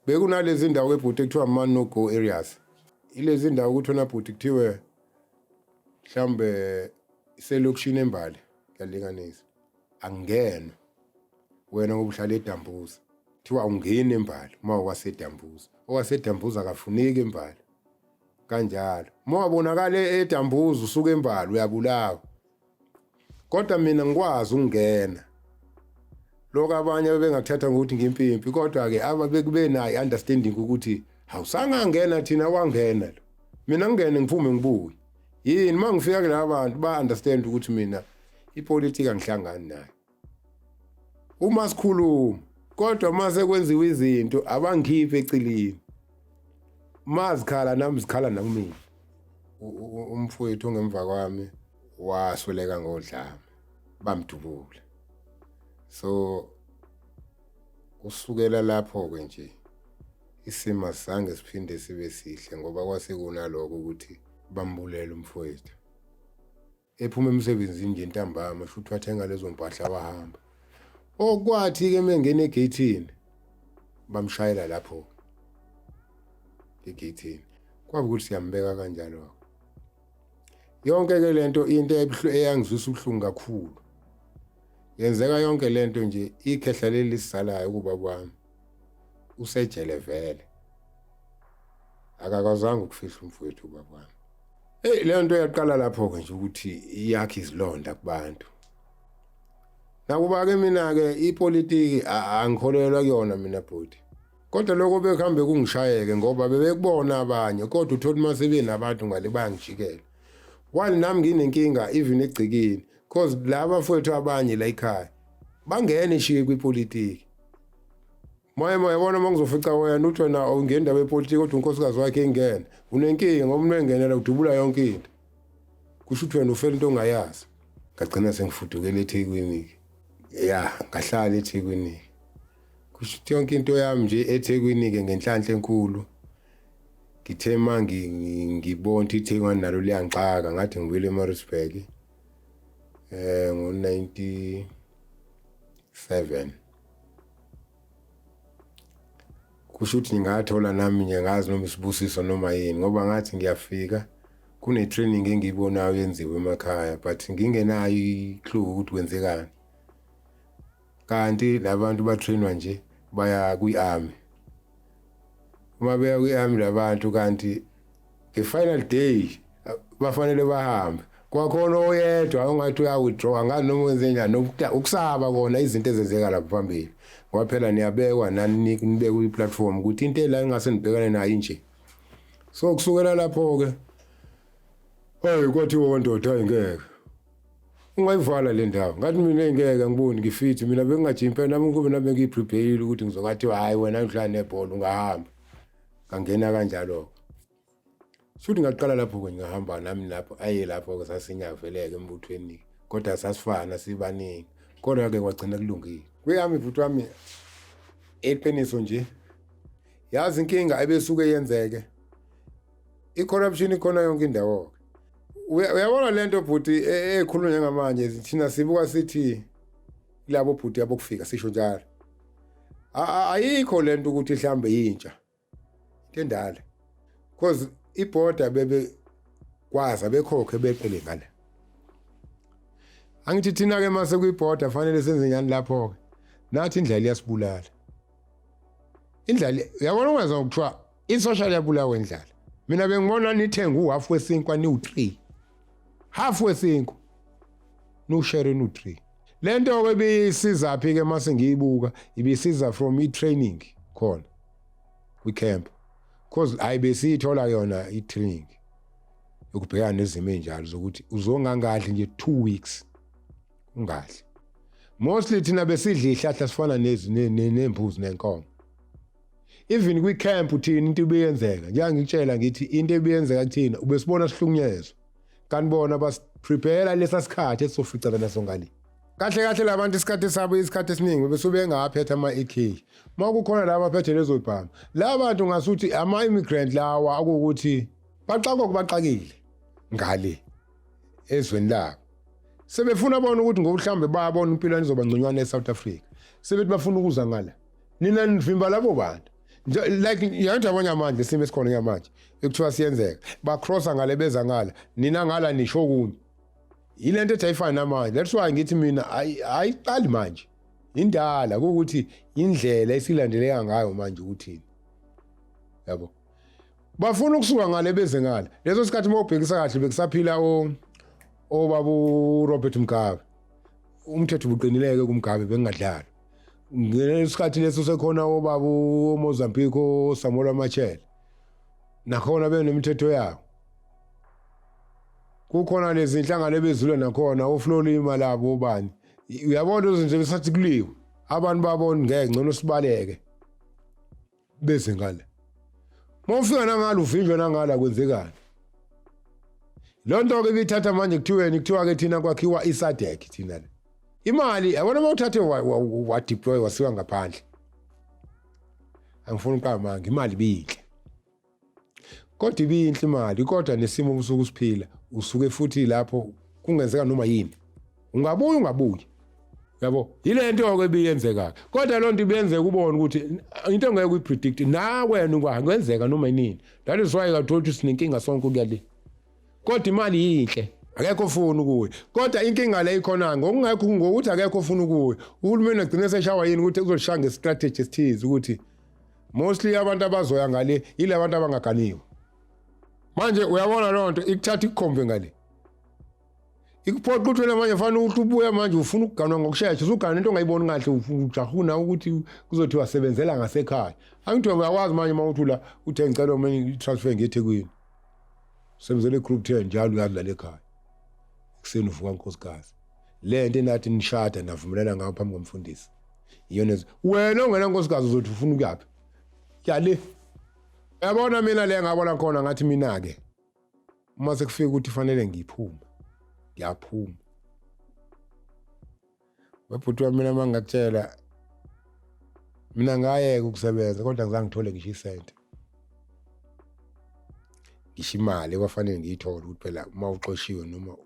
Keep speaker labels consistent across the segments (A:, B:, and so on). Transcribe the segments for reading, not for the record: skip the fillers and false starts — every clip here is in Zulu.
A: bekunalezi indawo ebhuti ekuthiwa no go areas. Ilezi indawo ukuthona bhuti kuthiwe mhlambe iselokishini embali kuyalinganisa. Angena wena ngoba uhlala eDambuza. Kuthiwa ungene embali uma waseDambuza. OwaseDambuza akafuneki embali. Kanjalo. Uma wabonakala eDambuza usuka embali uyabulawa. Kodwa mina ngikwazi ukungena. Lokho abanye bebengakuthatha ngokuthi ngimpimpi kodwa ke ababekube nayo understanding ukuthi awusangangena thina wangena lo. Mina ngingene ngiphume ngibuye. Yini mangifika kula bantu ba understand ukuthi mina ipolitiki angihlangani nayo. Uma sikhuluma kodwa mase kwenziwa izinto abangikhiphe ecilini. Mazikhala nami zikhala nakumina. Umfowethu ongemva kwami wasweleka ngodlame bamdubula. So usukela lapho ke nje isimo sange siphinde sibe sihle ngoba kwase kunaloko ukuthi bambulele umfowethu. Ephuma emsebenzini nje ntambama futhi wathenga lezo mpahla wahamba. Okwathi ke mengene egate bamshayela lapho egate. Kwaba ukuthi siyambeka kanjalo. Yonke ke lento into eyangizwisa ubuhlungu kakhulu. Yenzeka yonke lento nje ikhehla leli lisalayo kuba kwami. Usejele vele. Akakwazanga ukufihla umfowethu baba wami. Lento yaqala lapho ke nje ukuthi iyakhe izilonda kubantu. Nakuba ke mina ke ipolitiki angikholelwa kuyona mina bhuti. Kodwa lokho bekuhambe kungishayeke ngoba bebekubona abanye kodwa uthola mase benabantu ngale bangijikela. While nami nginenkinga even egcikini because laba mfowethu abanye la ekhaya bangene nje kwipolitiki. Moya yabona mangizofica wena uthi wena ungendawo yepolitiki kodwa unkosikazi wakhe engena. Unenkinga ngoba umuntu engenela udubula yonke into. Kusho ukuthi wena ufela into ongayazi. Ngagcina sengifudukela eThekwini. Ya, ngahlala eThekwini. Kusho ukuthi yonke into yami nje eThekwini ke ngenhlanhla enkulu. Ngithe manje ngibona iThekwini nalo liyangixaka ngathi ngibuyele eMaritzburg. Ngo-97. Kusho ukuthi ngingathola nami ngingazi noma isibusiso noma yini ngoba ngathi ngiyafika kune training engiyibonayo yenziwe emakhaya but ngingenayo iclue ukuthi kwenzekani. Kanti labantu batrainwa nje baya kwi-army. Uma beya kwi-army labantu kanti nge-final day bafanele bahambe. Kwakhona oyedwa ongathi uya-withdraw ngani noma wenze njani ukusaba kona izinto ezenzeka lapha phambili. Ngoba phela niyabekwa nani nibeke kwi-platform ukuthi into la engase nibhekane nayo nje. So kusukela lapho ke kwathi wondoda ayingeke. Ungayivala le ndawo. Ngathi mina engeke ngiboni ngifit mina bengingajimpa nami kube nabe ngiprepare ukuthi ngizokathi hayi wena udlala nebhola ungahamba. Ngangena kanjalo. Futhi ngaqala lapho ke ngihamba nami lapho lapho ke sasinyaveleke embuthweni kodwa sasifana sibaningi kodwa ke kwagcina kulungile. Kuyami bhuti wami eqiniso nje yazi inkinga ebesuke yenzeke i-corruption ikhona yonke indawo. Uyabona lento bhuti ekhulunywa ngamanje thina sibuka sithi labo bhuti abokufika sisho njalo. Ayikho lento ukuthi mhlambe yintsha into endala because iborder bebe kwaza bekhokhe beqele ngala. Angithi thina ke mase kuyiborder fanele senze njani lapho ke. Nathi indlela iyasibulala. Indlela uyabona ukwazi ukuthiwa isocial yabulawa indlela. Mina bengibona nithenga u-half wesinkwa ni-3. Half wesinkwa no-share no-3. Lento ke bisiza phi ke mase ngiyibuka ibisiza from i-training khona kwi-camp. Because ayibesithola yona i-training ukubhekana nezimo enjalo zokuthi uzongangadli nje 2 weeks ungadli. Mostly thina besidla ihlahla sifana nembuzi nenkomo. Even kwi-camp uthini into ibiyenzeka njengoba ngikutshela ngithi into ebiyenzeka kuthina ubesibona sihlukunyezwa kanibona basiprepare lesa sikhathi esizoficana naso ngale. Kahle labantu isikhathi sabo isikhathi esiningi besube ngaphethe ama-AK. Makukhona laba aphethe lezo ibhamu. Laba bantu ngasuthi ama-immigrant lawa akukuthi baxakwa kubaxakile ngale ezweni labo. Sebefuna bona ukuthi ngokuhlambe bayabona impilo enizoba ngconywana eSouth Africa. Sebethi bafuna ukuza ngala. Nina nivimba labo bantu. like yanta abanye amanje isimo esikhona ngamanje ekuthiwa siyenzeka bacrossa ngale beza ngala nina ngala nisho kunye ilento ethi ayifani namanje that's why ngithi mina ayiqali manje indala ukuthi indlela esilandeleka ngayo manje ukuthini yabo bafuna ukusuka ngale beze ngala leso sikhathi mawubhekisa kahle bekusaphila obabu Robert Mugabe umthetho ubuqinileke kumgabe bengadlala ngesikhathi leso sekhona obabu Mozambique Samuel Machel nakhona benemithetho yabo kukhona lezi inhlangano ebezulwe nakhona oFlorima labo bani uyabona izinto besathi kuliwe abantu babona ngeke ngcono sibaleke beze ngale mawufika nangalo uvinjwe nangala kwenzekani lonto ke bithatha manje kuthiwa ke thina kwakhiwa iSADC thina imali yabona mawuthathe wa deploy wasiwa ngaphandle angifuni uqama imali biyinhle kodwa ibiyinhle imali kodwa nesimo usuku siphila usuke futhi lapho kungenzeka noma yini ungabuyi yabo ilento ke biyenzeka kodwa lonto ibenzeka ubone ukuthi into engeke uyipredict na wena ungenzeka noma yini that is why I told you sinenkinga sonke kuyale kodwa imali yinhle akekho ufuna kuwe kodwa inkinga le ikhona ngokungekho ngokuthi akekho ufuna kuwe uhulumeni agcine seshawa yini ukuthi uzoshaya ngestrategy esithize ukuthi mostly abantu abazoya ngale ile abantu abangaganiwe manje uyabona lonto ikuthatha ikukhombe ngale ikuphoqa ukuthi wena manje fanele ukuthi ubuye manje ufuna ukuganwa ngokusheshsha uzugana into ongayiboni kahle ujahuna ukuthi kuzothi wasebenzela ngasekhaya angithi uyakwazi manje mawuthi la uthe ngicela mina transfer ngeThekwini sebenzele group 10 njalo uyadlala ekhaya kuseni uvuka nkosikazi lento enathi nishada navumelana ngayo phambi komfundisi iyona wena ongena nkosikazi uzothi ufuna ukuyaphi yale yabona mina le ngabona khona ngathi mina ke uma sekufika ukuthi fanele ngiphuma ngiyaphuma webhuti wami mina mangakutshela mina ngayeka ukusebenza kodwa ngizange ngithole ngisho isenti ngisho imali kwafanele ngiyithole ukuthi phela uma uxoshiwe noma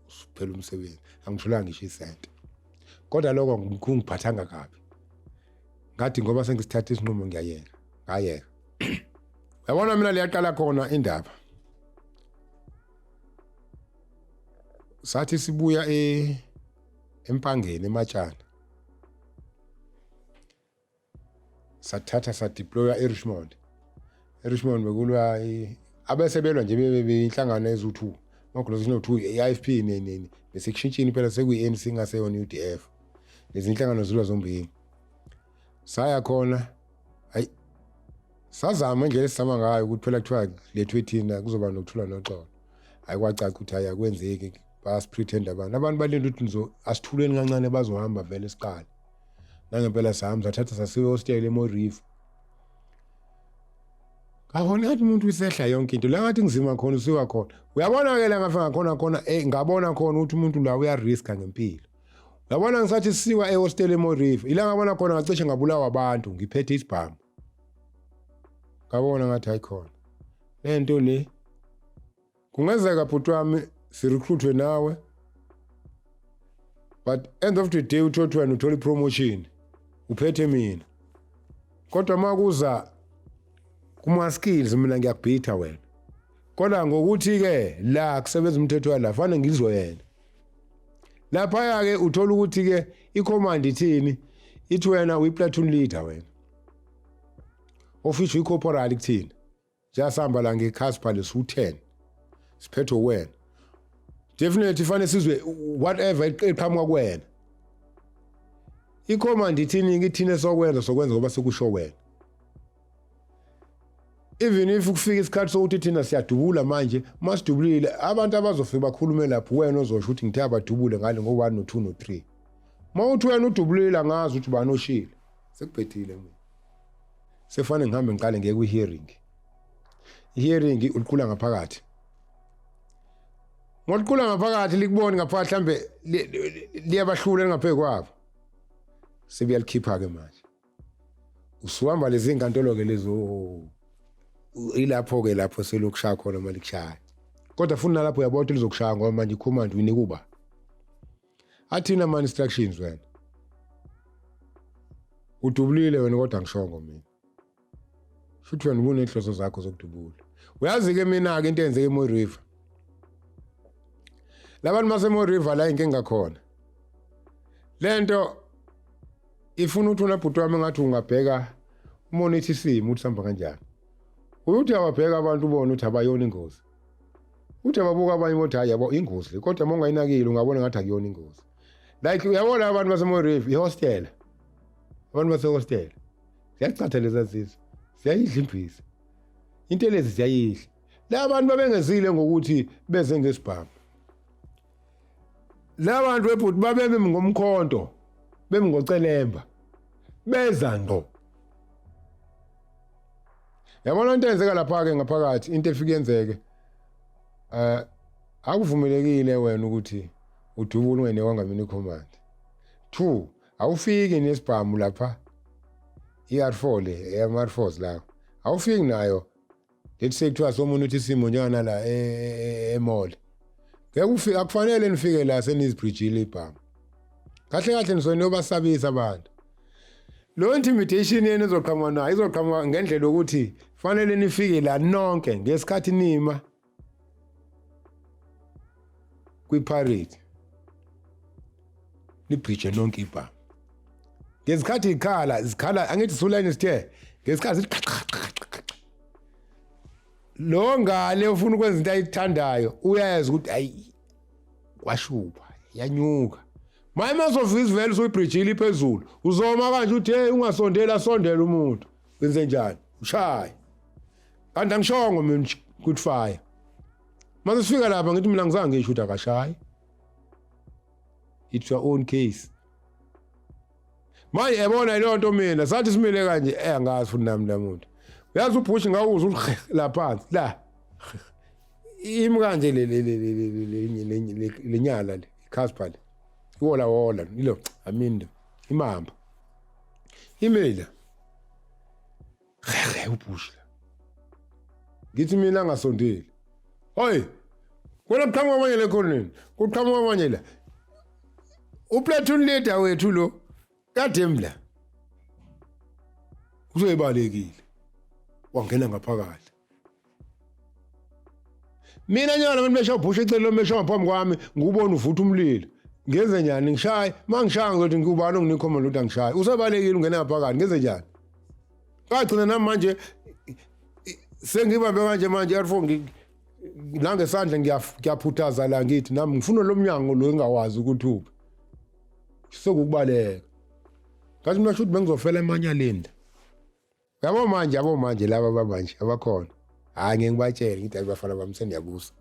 A: usuphela umsebenzi angitholanga ngisho isenti kodwa lokho ngikungiphathanga kabi ngathi ngoba sengisithatha isinqumo ngiyayeka yabona mina liyaqala khona indaba sathi sibuya empangeni eMatshana sathatha sadeploya eRichmond bekulwa abesebelwa nje beinhlangano ezu2 ngokho 2 iFP nini besekishintshini phela sekuyiNC ngaseyona UDF lezi inhlangano zilwa zombili saya khona hayi sazama nje lesizama ngayo ukuthi phela kuthiwa lethu ethina kuzoba nokuthula noxolo ayikwacaca ukuthi ayakwenzeki bas pretend abantu balinda ukuthi asithuleni kancane bazohamba vele esiqala nangempela sahamba sathatha sasiwe hostel eMorief ngabona ngathi umuntu usehla yonke into la ngathi ngizima khona usiwa khona uyabona ke la ngafika khona ngabona khona ukuthi umuntu la uyariska ngempilo uyabona ngisathi siwa ehostel eMorief ila ngabona khona ngacishe ngabulawa abantu ngiphethe isibhamu ngabona ngathi ayikhona lento le kungenzeka bhuti wami sirecruitwe nawe but end of the day uthothi wena uthola ipromotion uphethe mina kodwa makuza kuma skills mina ngiyakubhitha wena kodwa ngokuthi ke la kusebenza umthetho wala fanele ngizwe yena lapha ke uthola ukuthi ke icommand ithini ithi wena uyiplatoon leader wena office uyicorporal kuthini jasihamba la ngeCasper lesu10 siphethe wena definitely fanele sizwe whatever eqhamuka kuwena icommand ithini ngithine sokwenza ngoba sekusho wena even if kufika isikhathi sokuthi thina siyadubula manje masidubulile abantu abazofika bakhulume lapho wena ozosho ukuthi ngithe abadubule ngale ngo1 no2 no3 mawuthi wena udubulile ngazi ukuthi banoshile sekuphethile mina sefane ngihambe ngiqale ngeke ku-hearing uliqula ngaphakathi ngoliqula ngaphakathi likubone ngaphakathi mhlambe liyabahlula ngaphe kwabo sebeyalikhipha ke manje usuhamba lezi inkantolo ke lezo ilapho ke lapho selokushaya khona mali kushaya kodwa futhi nalapho uyabona ukuthi lizokushaya ngoba manje icommand uyinike uba athina ama instructions wena udubulile wena kodwa ngishongo mina Futhi wena kunehloso zakho zokudubula. Uyazi ke mina ke into eyenzeke eMoy River. Labantu baseMoy River la inkinga khona. Lento ifuna ukuthi unabhuti wami ngathi ungabheka umonitor isimo ukuthi sihamba kanjani. Uthi awabheka abantu ubone ukuthi abayona ingozi. Uthi ababuka abanye imoto hayi yabo ingozi kodwa uma ungayinakile ungabona ngathi akuyona ingozi. Like uyabona abantu baseMoy River ihostel. Abantu basehostel. Siyacatheleza sisi. Siyayidla impisi. Into lezi siyayidla. La bantu babengezile ngokuthi beze ngesibhamu. La bantu bebhuti babeme ngomkhonto, bemi ngocelemba. Beza ndo. Yabona into eyenzeka lapha ke ngaphakathi into efike yenzeke. Akuvumelekile wena ukuthi udubule ungene wangamini command. 2 awufiki nesibhamu lapha. iR4 le eMar Force la. Awufiki nayo. Lethi sekuthiwa somuntu uthi isimo njana la emall. Ngeke ufike akufanele nifike la senizibridgeile ibhamu. Kahle kahle nisonobasabisa abantu. Lo intimidation yenu izoqhamuka nayo izoqhamuka ngendlela ukuthi fanele nifike la nonke ngesikhathi nima kwiparade. Nibridge nonke ibhamu. Ngesikhathi izikhala angithi sulayini sithe ngesikhathi lo ngale ufuna ukwenza into ayithandayo uyayazi ukuthi ayi kwashupa yanyuka maye mazofika isivele soyibridgeile phezulu uzoma kanje uthi hey ungasondela sondela umuntu wenze njani ushaya kanti angishongo mina good fire mase sifika lapha ngithi mina ngizange ngisho ukuthi akashayi it's your own case manje yabona le nto mina sathi simile kanje angazi futhi nami lamuntu uyazi uBush ngawuza uthi la phansi la imkanje lenyala le Casper wola ilo aminda imamba imela uBush la ngithi mina ngasondeli hoy wena mqhamuka manje le khoneni kuqhamuka manje la uplatoon leader wethu lo kade mla uzoyibalekile wangena ngaphakathi mina nyala mina mesha uBush ecela mesha ngaphambi kwami ngubona uvutha umlilo ngenze njani ngishaye mangishaya ngokuthi ngubani onginikho lo angishaye usebalekile ungena ngaphakathi ngenze njani kagcina nami manje sengibambe manje R4 nangesandla ngiyaphuthaza la ngithi nami ngifuna lo mnyango lo engawazi ukuthi uphi sokubaleka kathi mina shothi bengizofela emanyaleni yabo manje laba babanje abakhona hayi ngeke ngibatshele ngithi abafana bami seniyabusa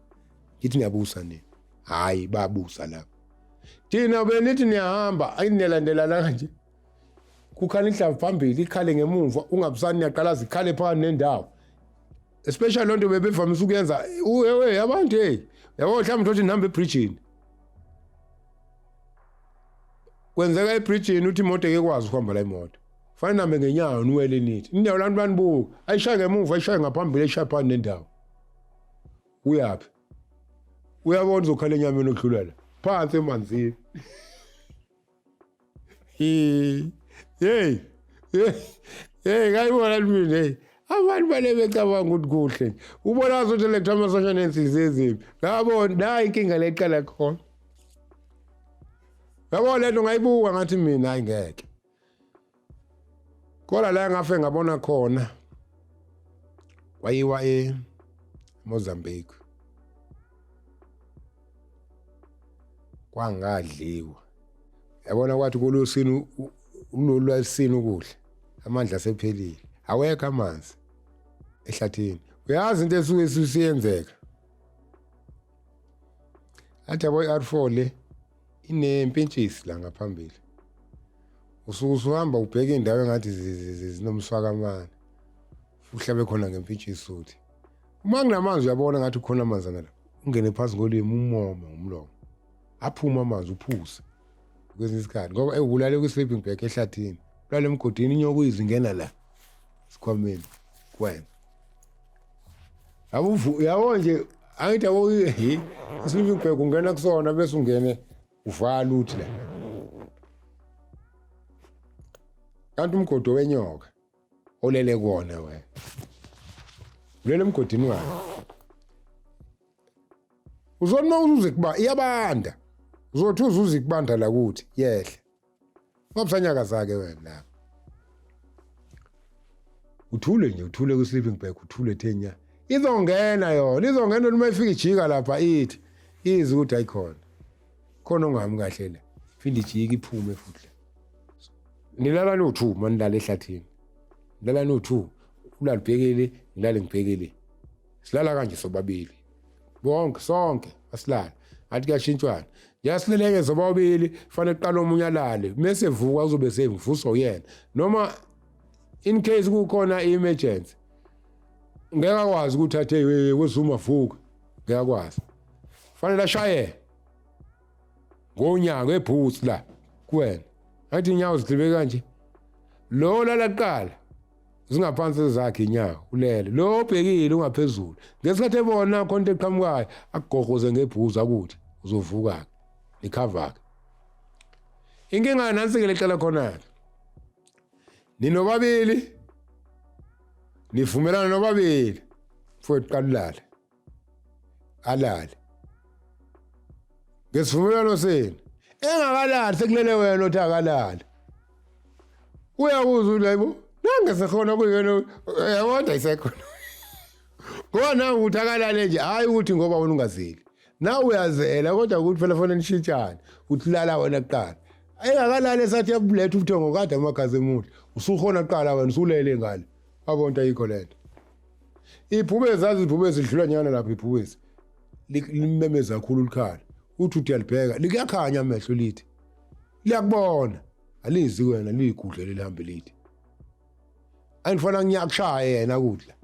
A: ngithi niyabusa nini hayi babusa lapha thina benithi niyahamba ayinilandela kanje kukhala ihlavu phambili ikhale ngemuva ungabusani niyaqalaza ikhale phakathi nendawo especially lonto bebevamise ukuyenza wewe abantu hey yabo mhlawumbe uthi nihambe ebridgeini kwenzeka ebridgeini uthi imoto ekwazi ukuhamba la imoto fanele nambe ngenyawo niwele nithi indawo lantu banibuka ayishaye ngemuva ayishaye ngaphambili ayishaye phakathi nendawo uyaphi uyabona uzokhala enyameni okudlulela phansi emanzini hey ngayibona mina hey abantu bale becabanga ukuthi kuhle ubona ukuthi electron social nensizi ezimbi ngabona nayi inkinga leqala khona yabo lento ngayibuka ngathi mina ayingeke kola la ngafe ngabona khona wayiwa eMozambique kwangadliwa yabona kwathi kolosini unolwasini ukudla amandla asephelile awekho amanzi ehlathini uyazi into esuke sisiyenzeka athi yabo iR4 le inempintshisi la ngaphambili usuhamba ubheka indawo engathi zinomswakamana uhlabe khona ngempintshisi uthi uma kunamanzi uyabona ngathi khona amanzi ngala ungene phansi ngolimi ummomo umlomo aphuma amanzi uphuze kwesinye isikhathi ngoba ewulale ku-sleeping bag ehlathini ulale emgodini inyoka uyizingena la sikhwameni kwena yabo nje angithi yabo i-sleeping bag ungena kusona bese ungene uvala uthi la kanti umgodo wenyoka olele kuwona wena ulele emgodini wakhe uzona uzuze kuba iyabanda uzothi uzuze kubanda la kuthi yehle ngobusanyaka zake wena lapha uthule nje uthule ku sleeping bag uthule thenya izongena yona izongena noma ifika ijika lapha ithi izi ukuthi ayikhona khona ongami kahle la phinde ijika iphume futhi nilala no2 manilala ehlathini nilala no2 ulala ubhekele ngilale ngibhekele silala kanje sobabili bonke sonke asilala athi kuyashintshwana yasileleke sobabili fanele qala omunye alale bese vuka uzobe seyivuso uyena noma in case kukhona emergency ngeke akwazi ukuthi athe wezuma vuka ngeke akwazi fanele ashaye ngonyaka ebhuthi la kuwena athi inyawo zidlibe kanje lo lala qala zingaphansi zakhe inyawo ulele lo obhekile ungaphezulu ngesikhathi ebona khonto eqhamukayo akugogoze ngebhuzu akuthi uzovuka icover inkinga nansi ke lecala khona ninobabili nivumelana nobabili futhi qalala alale ngesivumelano senu engakalali sekulele wena othi akalali uyabuza uyibo nange sekhona kuyena yabona isekhona kona ukuthi akalale nje hayi ukuthi ngoba wena ungazeli na uyazela kodwa ukuthi phela fanele nishintshane uthi lala wena kuqala engakalali esathi yabuletha ubuthongo kade amagazi emuhle usukhona kuqala wena usulele ngale abonto ayikho lento iphube zazi iphube sidlula nyana lapha iphube limemeza kakhulu likhala uthi uyalibheka likuyakhanya amehlo lithi liyakubona alizi wena ligudle lelihambe lithi ayifana ngiyakushaya yena kudla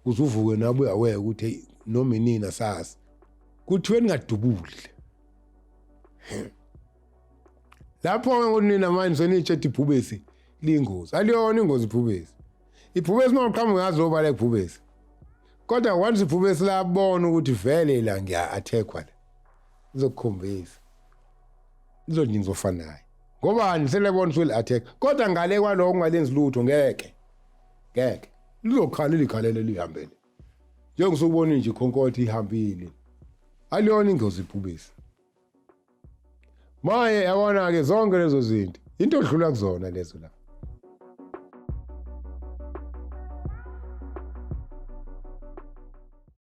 A: uzuvuke nabuya aweke ukuthi noma inina sasa kuthiwe ningadubule lapho nina manje sonitshe iphubesi lingozi aliyona ingozi iphubesi iphubesi mawuqhamuka ngazoba la iphubesi kodwa once iphubesi labona ukuthi vele la ngiya attackwa la izokukhombisa izodini ngizofanayo ngoba niselebona ukuthi attack kodwa ngale kwaloko ngalenzi lutho ngeke lizokhala likhalele lihambele njengokusubona nje ikhonkotha ihambile aliyona ingozi iphubesi maye yabona ke zonke lezo zinto into odlula kuzona lezo la